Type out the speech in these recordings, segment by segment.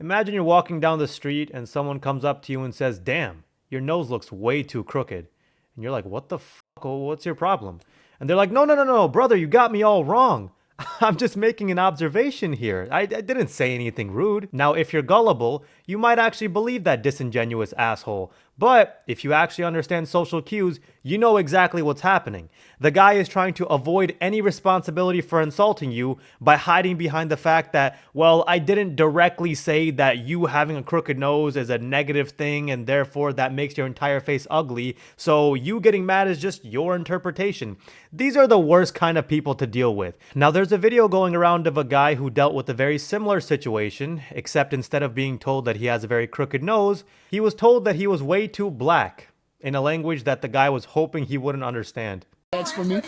Imagine you're walking down the street and someone comes up to you and says, "Damn, your nose looks way too crooked." And you're like, "What the fuck? Oh, what's your problem?" And they're like, "No, no, no, no, brother, you got me all wrong. I'm just making an observation here. I didn't say anything rude." Now, if you're gullible, you might actually believe that disingenuous asshole. But if you actually understand social cues, you know exactly what's happening. The guy is trying to avoid any responsibility for insulting you by hiding behind the fact that, well, I didn't directly say that you having a crooked nose is a negative thing and therefore that makes your entire face ugly, so you getting mad is just your interpretation. These are the worst kind of people to deal with. Now, there's a video going around of a guy who dealt with a very similar situation, except instead of being told that he has a very crooked nose, he was told that he was way too black, in a language that the guy was hoping he wouldn't understand. That's for me.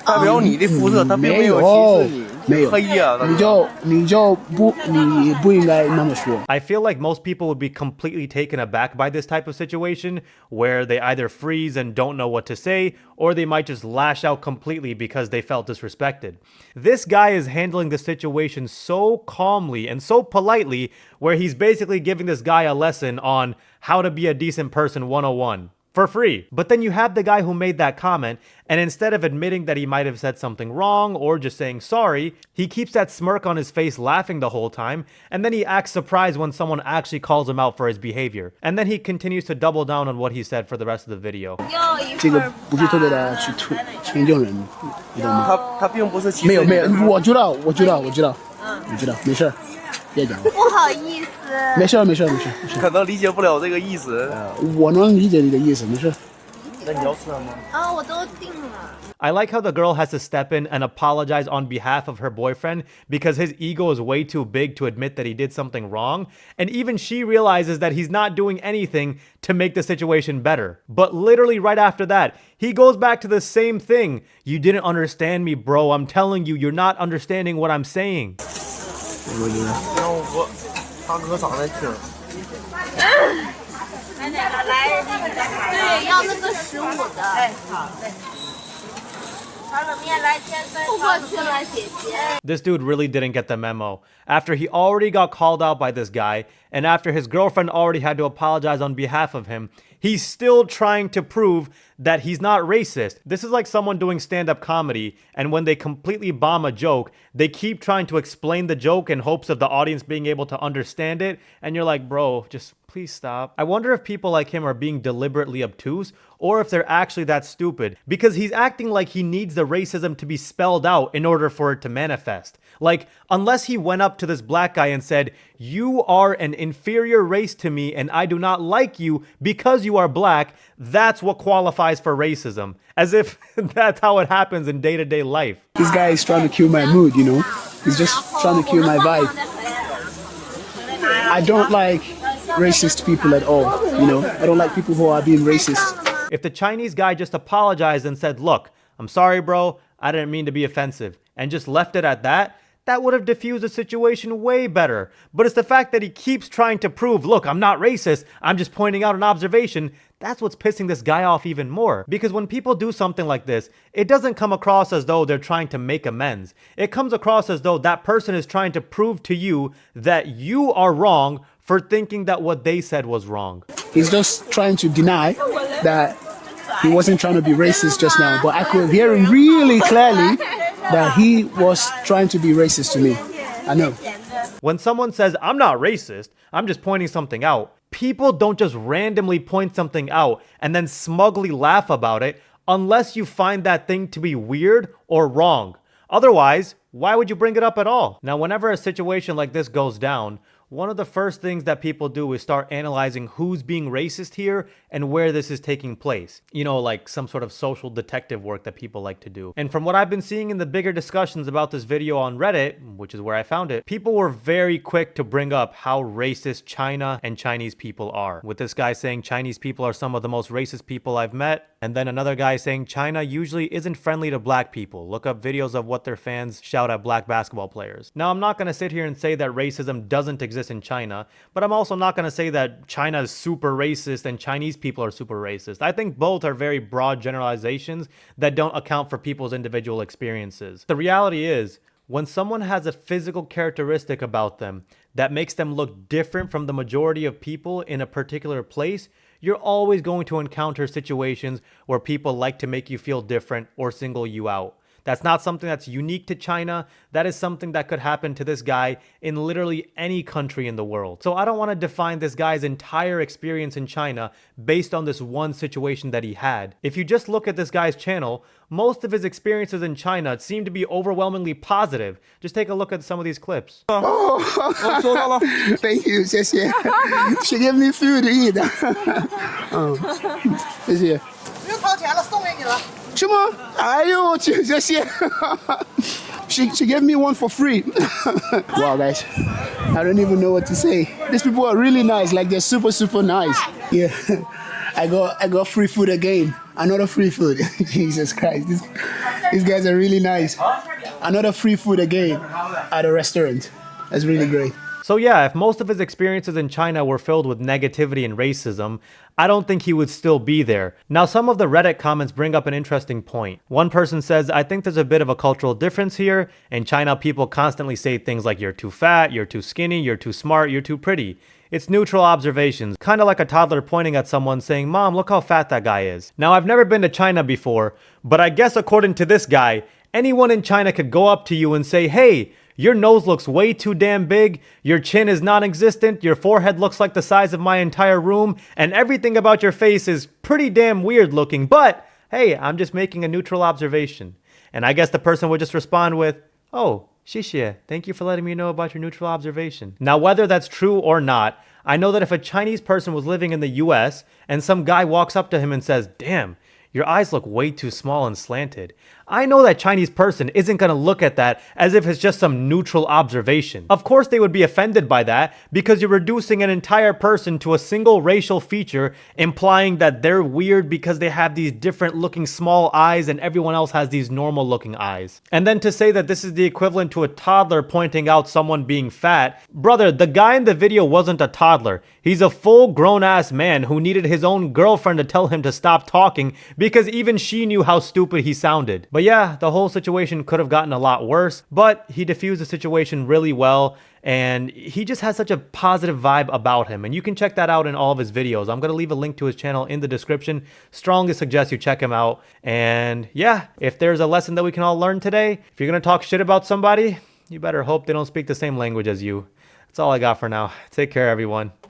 代表你的肤色，它并没有歧视你，你黑呀，I feel like most people would be completely taken aback by this type of situation, where they either freeze and don't know what to say, or they might just lash out completely because they felt disrespected. This guy is handling the situation so calmly and so politely, where he's basically giving this guy a lesson on how to be a decent person 101. For free. But then you have the guy who made that comment, and instead of admitting that he might have said something wrong or just saying sorry, he keeps that smirk on his face laughing the whole time, and then he acts surprised when someone actually calls him out for his behavior. And then he continues to double down on what he said for the rest of the video. 这个不是特别的去尊敬人，你懂吗？他并不是歧视没有没有，我知道，没事儿，别讲了。不好意思。没事，可能理解不了这个意思。我能理解你的意思，没事。那你要吃吗？啊，我都定了。I like how the girl has to step in and apologize on behalf of her boyfriend because his ego is way too big to admit that he did something wrong. And even she realizes that he's not doing anything to make the situation better. But literally right after that, he goes back to the same thing. "You didn't understand me, bro. I'm telling you, you're not understanding what I'm saying." 让我唱歌唱的听。对，要那个15的。哎，好嘞。不过去了，姐姐。This dude really didn't get the memo. After he already got called out by this guy, and after his girlfriend already had to apologize on behalf of him, he's still trying to prove that he's not racist. This is like someone doing stand-up comedy, and when they completely bomb a joke, they keep trying to explain the joke in hopes of the audience being able to understand it, and you're like, bro, just please stop. I wonder if people like him are being deliberately obtuse, or if they're actually that stupid, because he's acting like he needs the racism to be spelled out in order for it to manifest. Like, unless he went up to this black guy and said, "You are an inferior race to me and I do not like you because you are black," that's what qualifies for racism. As if that's how it happens in day-to-day life. This guy is trying to kill my mood, you know? He's just trying to kill my vibe. I don't like racist people at all, you know? I don't like people who are being racist. If the Chinese guy just apologized and said, "Look, I'm sorry, bro, I didn't mean to be offensive," and just left it at that, that would have diffused the situation way better. But it's the fact that he keeps trying to prove, "Look, I'm not racist, I'm just pointing out an observation," that's what's pissing this guy off even more. Because when people do something like this, it doesn't come across as though they're trying to make amends. It comes across as though that person is trying to prove to you that you are wrong for thinking that what they said was wrong. He's just trying to deny that he wasn't trying to be racist just now, but I could hear him really clearly that he was trying to be racist to me. I know. When someone says, "I'm not racist, I'm just pointing something out," people don't just randomly point something out and then smugly laugh about it unless you find that thing to be weird or wrong. Otherwise, why would you bring it up at all? Now, whenever a situation like this goes down, one of the first things that people do is start analyzing who's being racist here and where this is taking place. You know, like some sort of social detective work that people like to do. And from what I've been seeing in the bigger discussions about this video on Reddit, which is where I found it, people were very quick to bring up how racist China and Chinese people are. With this guy saying Chinese people are some of the most racist people I've met, and then another guy saying China usually isn't friendly to black people. Look up videos of what their fans shout at black basketball players. Now, I'm not going to sit here and say that racism doesn't exist exist in China, but I'm also not going to say that China is super racist and Chinese people are super racist. I think both are very broad generalizations that don't account for people's individual experiences. The reality is, when someone has a physical characteristic about them that makes them look different from the majority of people in a particular place, you're always going to encounter situations where people like to make you feel different or single you out. That's not something that's unique to China. That is something that could happen to this guy in literally any country in the world. So I don't want to define this guy's entire experience in China based on this one situation that he had. If you just look at this guy's channel, most of his experiences in China seem to be overwhelmingly positive. Just take a look at some of these clips. Thank you, 谢谢. She gave me food to eat. 谢谢。不用掏钱了，送给你了。什么？哎呦我去，谢谢。She gave me one for free. Wow, guys, I don't even know what to say. These people are really nice. Like they're super, super nice. Yeah, I got free food again. Another free food. Jesus Christ, these guys are really nice. Another free food again at a restaurant. That's really great. So yeah, if most of his experiences in China were filled with negativity and racism, I don't think he would still be there. Now, some of the Reddit comments bring up an interesting point. One person says, I think there's a bit of a cultural difference here. In China, people constantly say things like, you're too fat, you're too skinny, you're too smart, you're too pretty. It's neutral observations, kind of like a toddler pointing at someone saying, Mom, look how fat that guy is. Now, I've never been to China before, but I guess according to this guy, anyone in China could go up to you and say, hey, your nose looks way too damn big, your chin is non-existent, your forehead looks like the size of my entire room, and everything about your face is pretty damn weird looking, but hey, I'm just making a neutral observation. And I guess the person would just respond with, oh, 谢谢, thank you for letting me know about your neutral observation. Now, whether that's true or not, I know that if a Chinese person was living in the US and some guy walks up to him and says, damn, your eyes look way too small and slanted, I know that Chinese person isn't going to look at that as if it's just some neutral observation. Of course they would be offended by that because you're reducing an entire person to a single racial feature, implying that they're weird because they have these different looking small eyes and everyone else has these normal looking eyes. And then to say that this is the equivalent to a toddler pointing out someone being fat, brother, the guy in the video wasn't a toddler. He's a full grown ass man who needed his own girlfriend to tell him to stop talking because even she knew how stupid he sounded. But yeah, the whole situation could have gotten a lot worse, but he diffused the situation really well, and he just has such a positive vibe about him, and you can check that out in all of his videos. I'm going to leave a link to his channel in the description. Strongly suggest you check him out. And yeah, if there's a lesson that we can all learn today, if you're going to talk shit about somebody, you better hope they don't speak the same language as you. That's all I got for now. Take care, everyone.